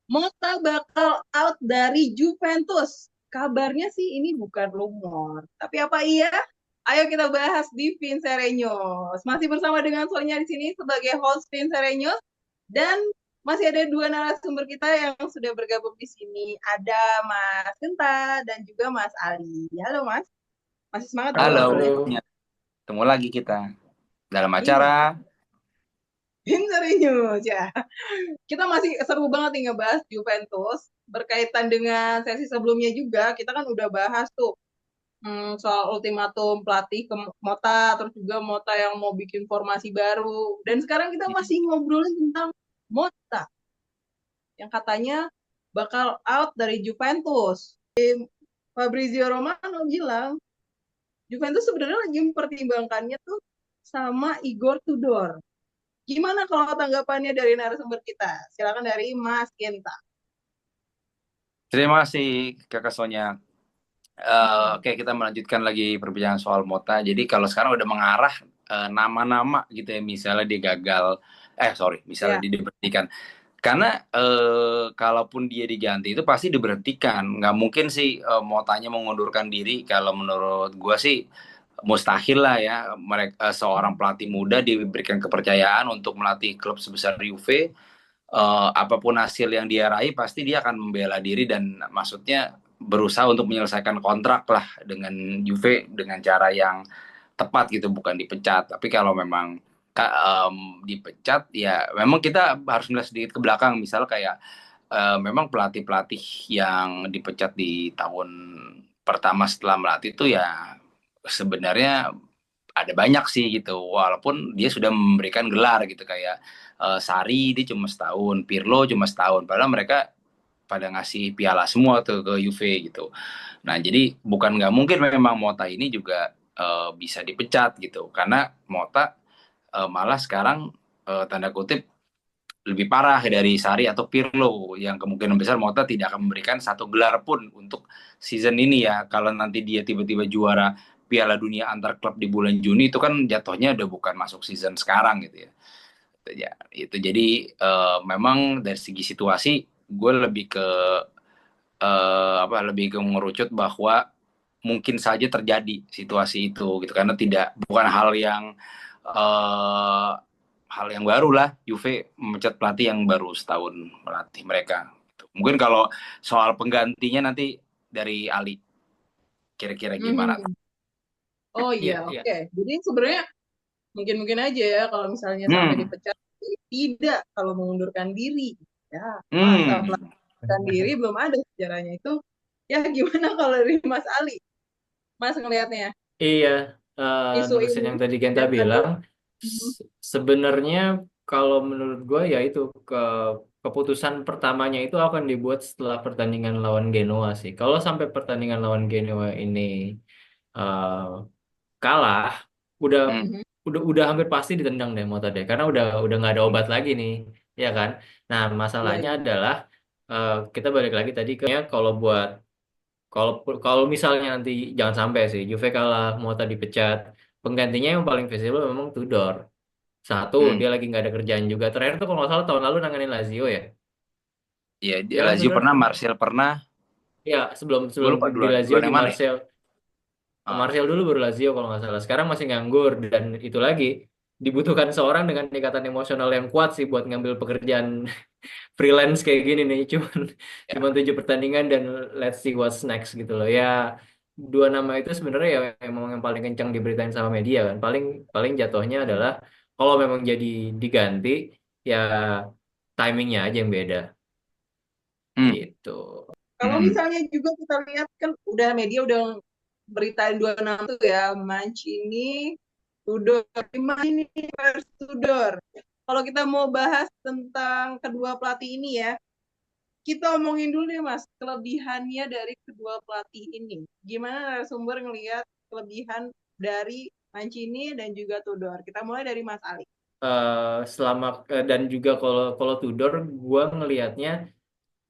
Mota bakal out dari Juventus. Kabarnya sih ini bukan rumor. Tapi apa iya? Ayo kita bahas di Vincereños. Masih bersama dengan Sonya di sini sebagai host Vincereños dan masih ada dua narasumber kita yang sudah bergabung di sini. Ada Mas Genta dan juga Mas Ali. Halo Mas, masih semangat dong Halo, ngobrolnya? Halo. ya, ketemu lagi kita dalam Iya, acara. Vincereños ya. Kita masih seru banget nih ngebahas Juventus berkaitan dengan sesi sebelumnya juga. Kita kan udah bahas tuh soal ultimatum pelatih ke Mota, terus juga Mota yang mau bikin formasi baru. Dan sekarang kita masih ngobrolin tentang Mota yang katanya bakal out dari Juventus. Fabrizio Romano bilang Juventus sebenarnya lagi mempertimbangkannya tuh sama Igor Tudor. Gimana kalau tanggapannya dari narasumber kita? Silakan dari Mas Genta. Terima kasih Kakak Sonya. Hmm. Oke, kita melanjutkan lagi perbincangan soal Mota. Jadi kalau sekarang udah mengarah nama-nama gitu ya, misalnya dia gagal, misalnya Ya, dia diberhentikan. Karena kalaupun dia diganti itu pasti diberhentikan. Nggak mungkin sih Motanya mengundurkan diri. Kalau menurut gua sih mustahil lah ya, mereka seorang pelatih muda diberikan kepercayaan untuk melatih klub sebesar Juve. Apapun hasil yang dia raih pasti dia akan membela diri dan maksudnya berusaha untuk menyelesaikan kontrak lah dengan Juve dengan cara yang tepat gitu, bukan dipecat. Tapi kalau memang dipecat ya memang kita harus melihat sedikit ke belakang, misal kayak memang pelatih-pelatih yang dipecat di tahun pertama setelah melatih itu ya sebenarnya ada banyak sih gitu, walaupun dia sudah memberikan gelar gitu kayak Sari dia cuma setahun, Pirlo cuma setahun, padahal mereka pada ngasih piala semua tuh ke Juve gitu. Nah jadi bukan nggak mungkin memang Mota ini juga bisa dipecat gitu, karena Mota malah sekarang tanda kutip lebih parah dari Sari atau Pirlo yang kemungkinan besar Mota tidak akan memberikan satu gelar pun untuk season ini ya. Kalau nanti dia tiba-tiba juara Piala Dunia antar klub di bulan Juni itu kan jatuhnya udah bukan masuk season sekarang gitu ya. Itu jadi memang dari segi situasi gue lebih ke lebih ke mengerucut bahwa mungkin saja terjadi situasi itu gitu, karena tidak bukan eh, hal yang baru lah Juve memecat pelatih yang baru setahun melatih mereka. Mungkin kalau soal penggantinya nanti dari Ali, kira-kira gimana? mhm. Oh iya, Iya, iya. oke. Jadi sebenarnya mungkin-mungkin aja ya kalau misalnya sampai Hmm, dipecat, tidak kalau mengundurkan diri. Ya, masa hmm, melakukan diri belum ada sejarahnya itu. Ya gimana kalau dari Mas Ali? Mas ngelihatnya Iya, isu nerusin ini yang tadi Genta dan ada. bilang, Mhm. sebenarnya kalau menurut gue ya itu keputusan pertamanya itu akan dibuat setelah pertandingan lawan Genoa sih. Kalau sampai pertandingan lawan Genoa ini eh, kalah, udah hmm, Mhm. udah hampir pasti ditendang deh Mota deh, karena udah nggak ada obat lagi nih, ya kan? Nah, Iya, masalahnya iya. adalah kita balik lagi tadi ke kalau buat Kalau kalau misalnya nanti jangan sampai sih Juve kalah, Mota dipecat, penggantinya yang paling visible memang Tudor. Satu, hmm. dia lagi nggak ada kerjaan juga. Terakhir tuh kalau nggak salah tahun lalu nanganin Lazio ya. Ya Ya kan Lazio Tudor? pernah, Martial pernah, Ya sebelum gue sebelum lupa di duluan Lazio duluan di yang mana ya. Marseille. Ah, Martial dulu baru Lazio kalau nggak salah. Sekarang masih nganggur dan itu lagi dibutuhkan seorang dengan ikatan emosional yang kuat sih buat ngambil pekerjaan freelance kayak gini nih. Cuman ya. 7 pertandingan dan let's see what's next gitu loh. Ya dua nama itu sebenarnya ya emang yang paling kencang diberitain sama media kan. Paling paling jatuhnya adalah kalau memang jadi diganti ya timingnya aja yang beda Hmm, gitu. Kalau hmm. misalnya juga kita lihat kan udah media udah beritain dua nama tuh ya, Mancini, Tudor, Mancini versus Tudor. Kalau kita mau bahas tentang kedua pelatih ini ya, kita omongin dulu deh Mas, kelebihannya dari kedua pelatih ini. Gimana narasumber ngelihat kelebihan dari Mancini dan juga Tudor? Kita mulai dari Mas Ali. Selama dan juga kalau kalau Tudor gua ngelihatnya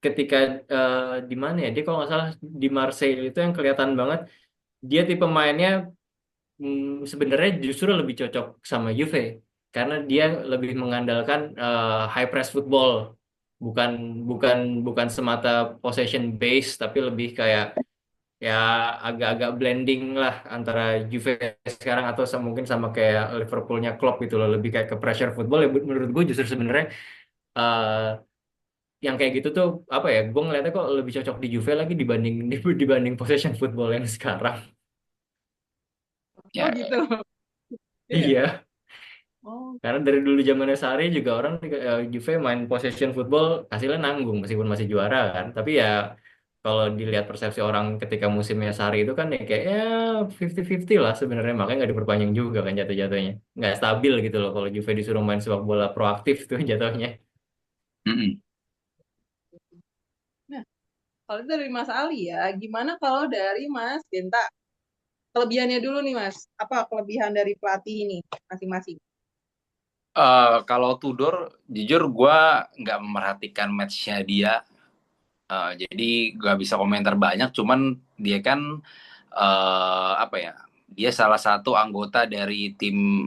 ketika eh, di mana ya dia kalau nggak salah di Marseille itu yang kelihatan banget dia tipe mainnya sebenarnya justru lebih cocok sama Juve karena dia lebih mengandalkan high press football bukan bukan bukan semata possession base, tapi lebih kayak ya agak-agak blending lah antara Juve sekarang atau mungkin sama kayak Liverpoolnya Klopp gitu loh, lebih kayak ke pressure football ya. Menurut gue justru sebenarnya eh, yang kayak gitu tuh apa ya, gue ngeliatnya kok lebih cocok di Juve lagi dibanding dibanding possession football yang sekarang. Oh Ya, gitu. Iya. Iya, Oh, karena dari dulu zamannya Sarri juga orang Juve main possession football hasilnya nanggung meskipun masih juara kan. Tapi ya kalau dilihat persepsi orang ketika musimnya Sarri itu kan ya kayak ya 50-50 lah sebenarnya, makanya nggak diperpanjang juga kan jatuh-jatuhnya. Nggak stabil gitu loh kalau Juve disuruh main sepak bola proaktif tuh jatuhnya. mm-mm. nah, kalau itu dari Mas Ali ya, gimana kalau dari Mas Genta? Kelebihannya dulu nih Mas, apa kelebihan dari pelatih ini masing-masing? Kalau Tudor, jujur gue nggak memerhatikan matchnya dia. Jadi gak bisa komentar banyak, cuman dia kan apa ya? Dia salah satu anggota dari tim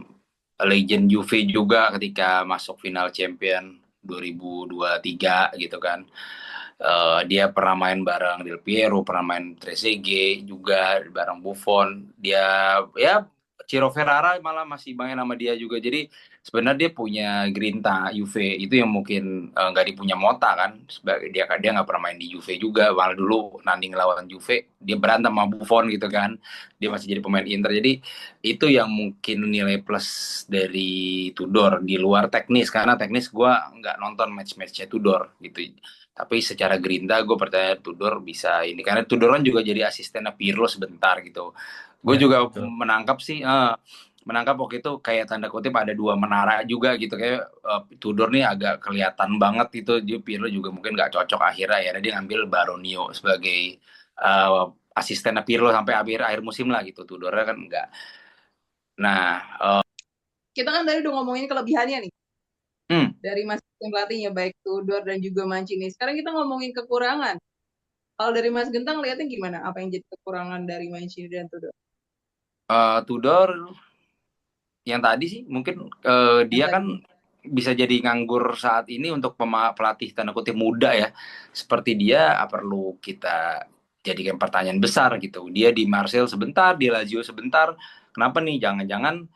legend Juve juga ketika masuk final Champion 2023 gitu kan. Dia pernah main bareng Del Piero, pernah main Trezeguet juga bareng Buffon. Dia ya Ciro Ferrara malah masih main sama dia juga. Jadi sebenarnya dia punya grinta Juve itu yang mungkin nggak dipunya Mota kan. Sebagai dia nggak pernah main di Juve juga. Malah dulu nanding lawan Juve dia berantem sama Buffon gitu kan. Dia masih jadi pemain Inter. Jadi itu yang mungkin nilai plus dari Tudor di luar teknis, karena teknis gue nggak nonton match-matchnya Tudor gitu. Tapi secara gerinda gue percaya Tudor bisa ini, karena Tudor kan juga jadi asistennya Pirlo sebentar gitu. Gue Ya, juga betul. menangkap sih, menangkap waktu itu kayak tanda kutip ada dua menara juga gitu, kayak Tudor nih agak kelihatan banget gitu. Dia Pirlo juga mungkin nggak cocok, akhirnya ya dia ngambil Baronio sebagai asistennya Pirlo sampai akhir musim lah gitu. Tudornya kan enggak. Nah, Kita kan tadi udah ngomongin kelebihannya nih hmm, dari masing-masing pelatihnya baik Tudor dan juga Mancini. Sekarang kita ngomongin kekurangan. Kalau dari Mas Gentang lihatnya gimana? Apa yang jadi kekurangan dari Mancini dan Tudor? Tudor yang tadi sih mungkin Yang dia tadi. kan bisa jadi nganggur saat ini untuk pelatih tanda kutip muda ya. Seperti dia perlu kita jadikan pertanyaan besar gitu. Dia di Marseille sebentar, di Lazio sebentar. Kenapa nih? Jangan-jangan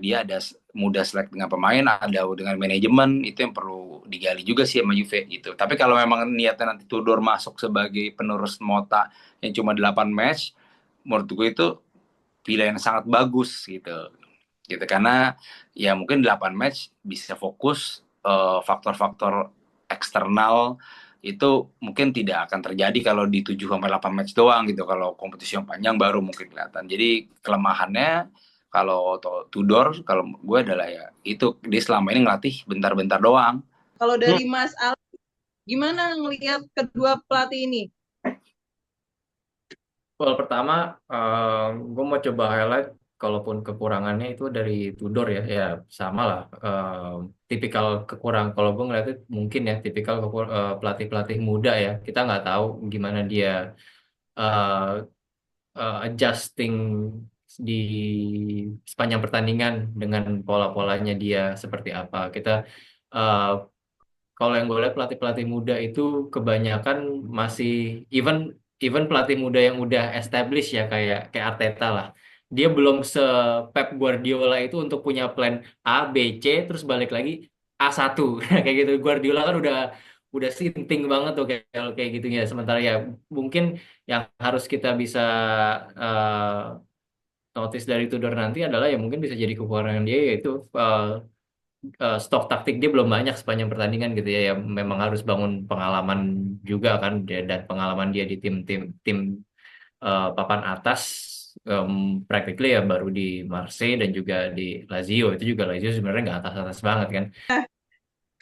dia ada mudah selek dengan pemain, ada dengan manajemen, itu yang perlu digali juga sih sama Juve gitu. Tapi kalau memang niatnya nanti Tudor masuk sebagai penerus Mota yang cuma 8 match, menurut gue itu pilihan yang sangat bagus gitu, karena ya mungkin 8 match bisa fokus, faktor-faktor eksternal itu mungkin tidak akan terjadi kalau di 7 sampai 8 match doang gitu. Kalau kompetisi yang panjang baru mungkin kelihatan. Jadi kelemahannya kalau Tudor, kalau gue adalah ya itu dia selama ini ngelatih bentar-bentar doang. Kalau dari Mas Ali, gimana ngelihat kedua pelatih ini? Well, pertama, gue mau coba highlight, kalaupun kekurangannya itu dari Tudor ya, ya sama lah. Tipikal kekurang, kalau gue ngeliatnya mungkin ya, tipikal pelatih-pelatih muda ya. Kita nggak tahu gimana dia eh, adjusting di sepanjang pertandingan dengan pola-polanya dia seperti apa. Eh, Kalau yang gue lihat pelatih-pelatih muda itu kebanyakan masih even even pelatih muda yang udah established ya, kayak kayak Arteta lah. Dia belum se Pep Guardiola itu untuk punya plan A, B, C terus balik lagi A1 kayak gitu. Guardiola kan udah sinting banget tuh kayak kayak gitunya. Sementara ya mungkin yang harus kita bisa notice dari Tudor nanti adalah ya mungkin bisa jadi kekurangan dia, yaitu stok taktik dia belum banyak sepanjang pertandingan gitu ya. Ya memang harus bangun pengalaman juga kan dia, dan pengalaman dia di tim-tim tim papan atas, em, practically ya baru di Marseille dan juga di Lazio. Itu juga Lazio sebenarnya nggak atas-atas banget kan.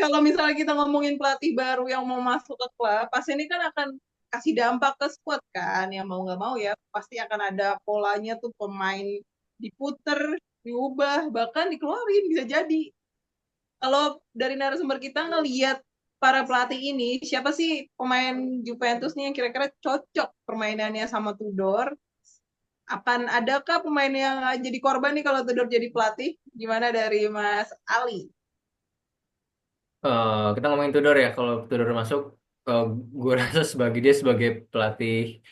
Kalau misalnya kita ngomongin pelatih baru yang mau masuk ke klub, pasti ini kan akan kasih dampak ke squad kan, yang mau nggak mau ya pasti akan ada polanya tuh, pemain diputer, diubah, bahkan dikeluarin bisa jadi. Kalau dari narasumber kita ngelihat para pelatih ini, siapa sih pemain Juventus nih yang kira-kira cocok permainannya sama Tudor? Akan adakah pemain yang jadi korban nih kalau Tudor jadi pelatih? Gimana dari Mas Ali? Kita ngomongin Tudor ya. Kalau Tudor masuk, gue rasa dia sebagai pelatih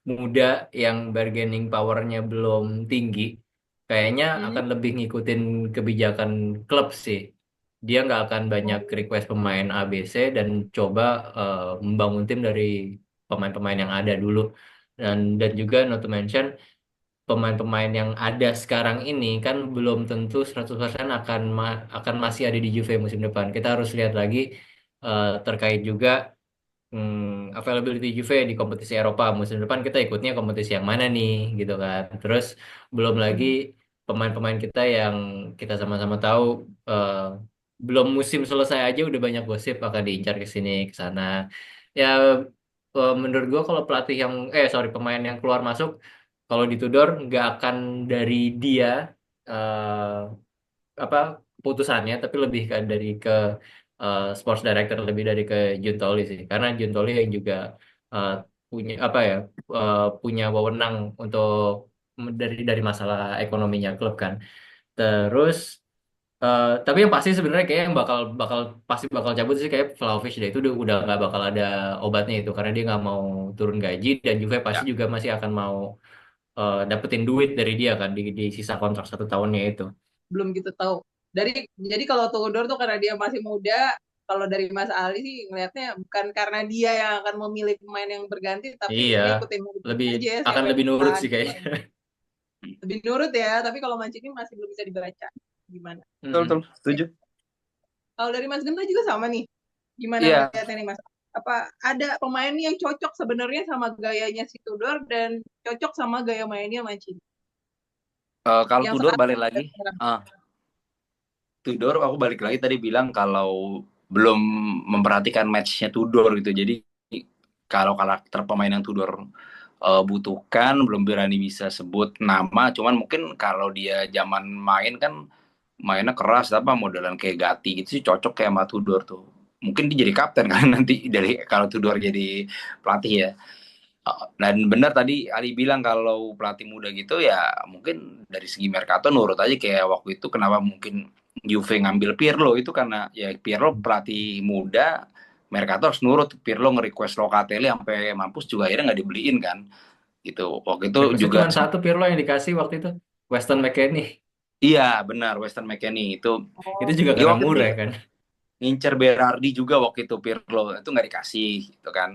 muda yang bargaining powernya belum tinggi, kayaknya Hmm. akan lebih ngikutin kebijakan klub sih. Dia nggak akan banyak request pemain ABC dan coba membangun tim dari pemain-pemain yang ada dulu. Dan juga not to mention pemain-pemain yang ada sekarang ini kan belum tentu 100% akan masih ada di Juve musim depan. Kita harus lihat lagi terkait juga availability Juve di kompetisi Eropa musim depan, kita ikutnya kompetisi yang mana nih gitu kan. Terus belum lagi pemain-pemain kita yang kita sama-sama tahu eh, belum musim selesai aja udah banyak gosip akan diincar ke sini ke sana. Ya menurut gua kalau pelatih yang pemain yang keluar masuk kalau di Tudor nggak akan dari dia eh, apa putusannya, tapi lebih kan dari ke sports director, lebih dari ke Giuntoli sih, karena Giuntoli yang juga eh, punya punya wewenang untuk dari masalah ekonominya klub kan. Terus tapi yang pasti sebenarnya kayak yang bakal bakal pasti bakal cabut sih kayak Vlahovic deh, itu udah nggak bakal ada obatnya itu, karena dia nggak mau turun gaji, dan Juve pasti Ya, juga masih akan mau dapetin duit dari dia kan di sisa kontrak 1 tahunnya itu. Belum gitu tahu. Jadi kalau Tudor tuh karena dia masih muda, kalau dari Mas Ali sih ngelihatnya bukan karena dia yang akan memilih pemain yang berganti, tapi Iya, dia ikutin mood lebih aja ya akan siapa yang lebih nurut bertahan sih gitu. kayaknya. Lebih nurut ya, tapi kalau Mancini masih belum bisa dibaca gimana. betul betul Mm-mm. setuju. Kalau dari Mas Genta juga sama nih. Gimana Iya, ngelihatnya nih Mas? Apa ada pemain yang cocok sebenarnya sama gayanya si Tudor dan cocok sama gaya mainnya Mancini? kalau Yang Tudor sekarang balik lagi, sekarang. Tudor aku balik lagi tadi bilang kalau belum memperhatikan matchnya Tudor gitu. Jadi kalau karakter pemain yang Tudor butuhkan belum berani bisa sebut nama. Cuman mungkin kalau dia zaman main kan mainnya keras apa modelan kayak Gatti gitu sih cocok kayak sama Tudor tuh. Mungkin dia jadi kapten kan nanti dari kalau Tudor jadi pelatih ya. Dan benar tadi Ali bilang kalau pelatih muda gitu ya mungkin dari segi Mercato nurut aja kayak waktu itu kenapa mungkin Juve ngambil Pirlo itu karena ya Pirlo pelatih muda, Mercato harus nurut. Pirlo nge-request Locatelli sampai mampus juga akhirnya nggak dibeliin kan gitu. Waktu itu Requestnya juga cuma satu Pirlo yang dikasih waktu itu, Weston McKennie. iya benar Weston McKennie itu Itu Oh, juga dia karena waktu itu murah kan. ngincer Berardi juga waktu itu Pirlo itu nggak dikasih gitu kan.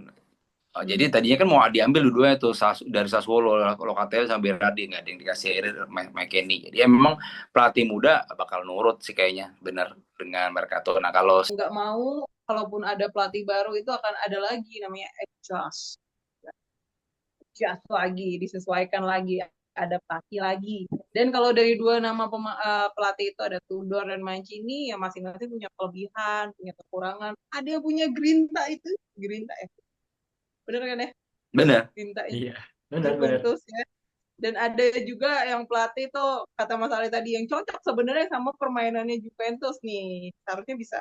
Jadi tadinya kan mau diambil dua-duanya tuh dari Sassuolo Locatelli sama Berardi nggak ada yang dikasih akhirnya McKennie. Jadi ya memang pelatih muda bakal nurut sih kayaknya benar dengan Mercato. Nah kalau nggak mau, kalaupun ada pelatih baru itu akan ada lagi namanya adjust. Adjust lagi, disesuaikan lagi, adaptasi lagi. Dan kalau dari dua nama pelatih itu ada Tudor dan Mancini, ya masing-masing punya kelebihan, punya kekurangan. Ada yang punya grinta itu, grinta ya. Bener kan ya? benar Grinta itu Iya, benar-benar. Juventus ya. Dan ada juga yang pelatih itu kata Mas Ali tadi yang cocok sebenarnya sama permainannya Juventus nih. Seharusnya bisa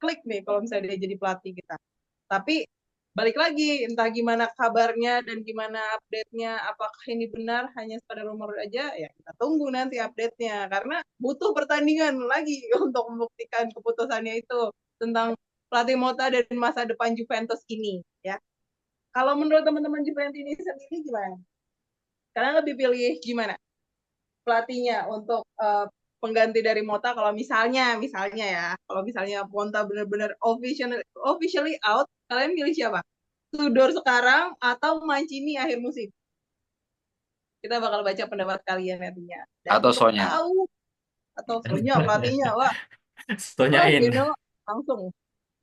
klik nih kalau misalnya dia jadi pelatih kita. Tapi balik lagi, entah gimana kabarnya dan gimana update-nya, apakah ini benar hanya sekadar rumor aja, ya kita tunggu nanti update-nya. Karena butuh pertandingan lagi untuk membuktikan keputusannya itu tentang pelatih Mota dan masa depan Juventus ini. Ya, kalau menurut teman-teman Juventus ini sendiri gimana? Kalian lebih pilih gimana? Pelatihnya untuk pengganti dari Mota kalau misalnya ya kalau misalnya Mota benar-benar officially out, kalian pilih siapa? Tudor sekarang atau Mancini akhir musim? Kita bakal baca pendapat kalian nantinya. Dan atau untuk Sonya. tahu atau Sonya pelatihnya, wah jelas Tanyain. langsung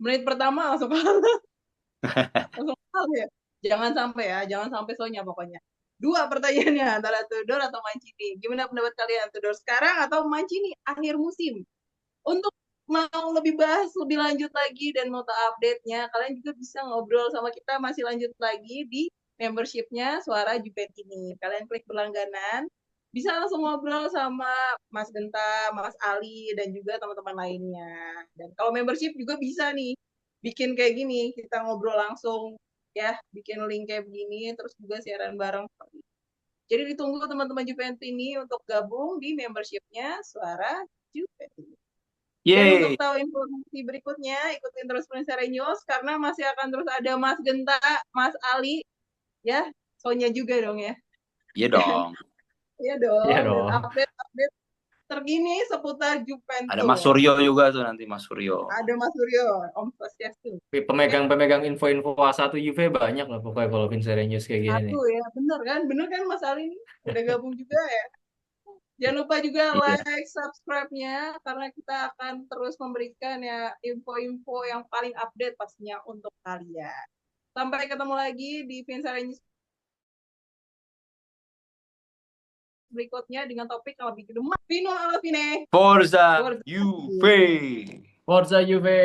menit pertama langsung kalah, langsung kalah ya. Jangan sampai Sonya pokoknya. Dua pertanyaannya antara Tudor atau Mancini. Gimana pendapat kalian? Tudor sekarang atau Mancini akhir musim? Untuk mau lebih bahas lebih lanjut lagi dan mau tahu update-nya, kalian juga bisa ngobrol sama kita masih lanjut lagi di membership-nya Suara Juventus ini. Kalian klik berlangganan, bisa langsung ngobrol sama Mas Genta, Mas Ali, dan juga teman-teman lainnya. Dan kalau membership juga bisa nih, bikin kayak gini, kita ngobrol langsung, ya, bikin link kayak begini, terus juga siaran bareng. Jadi ditunggu teman-teman Juventus ini untuk gabung di membership-nya Suara Juventus. Dan untuk Yeay. tahu informasi berikutnya, ikutin terus Vincere News karena masih akan terus ada Mas Genta, Mas Ali, ya, Sonya juga dong ya. Iya dong. Iya Iya dong, dan dong. update terkini seputar Ada Mas Juventus. Suryo juga tuh nanti, Mas Suryo. Ada Mas Suryo, Om Swastiastu. Pemegang-pemegang info-info A1 Juve banyak lah pokoknya kalau Vincere News kayak gini nih. Satu ya, bener kan Mas Ali ini udah gabung juga ya. Jangan lupa juga Iya. like, subscribe-nya karena kita akan terus memberikan ya info-info yang paling update pastinya untuk kalian. Sampai ketemu lagi di Vincere News berikutnya dengan topik yang lebih gedemak. Vino alla fine. Forza Forza Juve. Forza Juve!